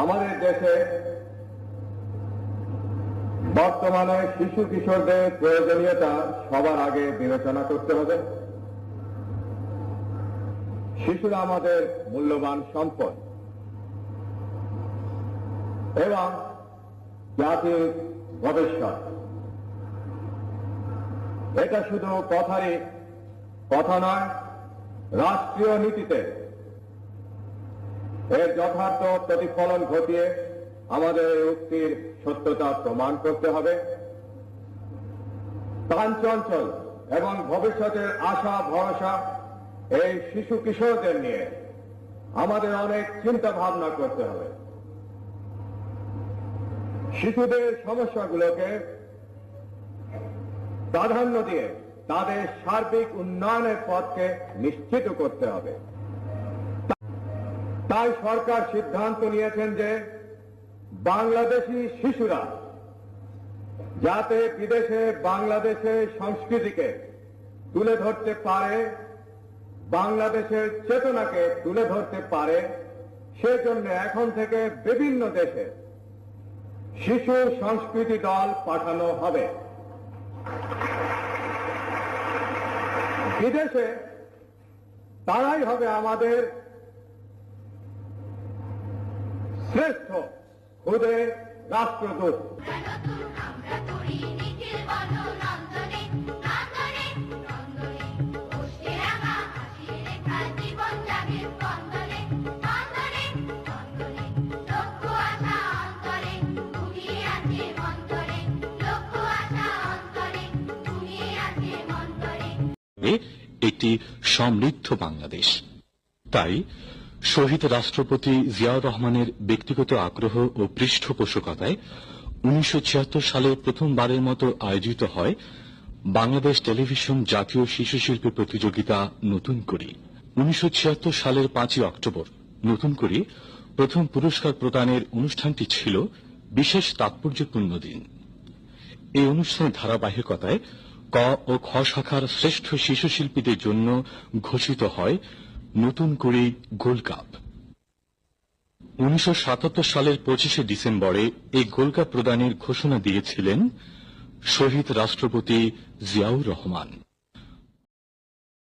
আমাদের দেশে বর্তমানে শিশু কিশোরদের প্রয়োজনীয়তা সবার আগে বিবেচনা করতে হবে। শিশুরা আমাদের মূল্যবান সম্পদ এবং জাতির ভবিষ্যৎ। এটা শুধু কথারই কথা নয়, রাষ্ট্রীয় নীতিতে এর যথার্থ প্রতিফলন ঘটিয়ে আমাদের এই উক্তির সত্যতা প্রমাণ করতে হবে। প্রাণচঞ্চল এবং ভবিষ্যতের আশা ভরসা এই শিশু কিশোরদের নিয়ে আমাদের অনেক চিন্তা ভাবনা করতে হবে। শিশুদের সমস্যাগুলোকে প্রাধান্য দিয়ে তাদের সার্বিক উন্নয়নের পথকে নিশ্চিত করতে হবে। তাই সরকার সিদ্ধান্ত নিয়েছেন যে বাংলাদেশি শিশুরা যাতে বিদেশে বাংলাদেশের সংস্কৃতিকে তুলে ধরতে পারে, বাংলাদেশের চেতনাকে তুলে ধরতে পারে, সেজন্য এখন থেকে বিভিন্ন দেশে শিশু সংস্কৃতি দল পাঠানো হবে। বিদেশে তারাই হবে আমাদের শ্রেষ্ঠ খুদে রাষ্ট্রদূত। একটি সমৃদ্ধ বাংলাদেশ। তাই শহীদ রাষ্ট্রপতি জিয়াউর রহমানের ব্যক্তিগত আগ্রহ ও পৃষ্ঠপোষকতায় 1976 সালে প্রথমবারের মতো আয়োজিত হয় বাংলাদেশ টেলিভিশন জাতীয় শিশু শিল্পী প্রতিযোগিতা নতুন করি। 1976 সালের 5 অক্টোবর নতুন করি প্রথম পুরস্কার প্রদানের অনুষ্ঠানটি ছিল বিশেষ তাৎপর্যপূর্ণ দিন। এই অনুষ্ঠানের ধারাবাহিকতায় ক ও খ শাখার শ্রেষ্ঠ শিশু শিল্পীদের জন্য ঘোষিত হয় নতুন করে গোল্ড কাপ। 1977 সালের 25 ডিসেম্বরে এই গোল্ড কাপ প্রদানের ঘোষণা দিয়েছিলেন শহীদ রাষ্ট্রপতি জিয়াউর রহমান।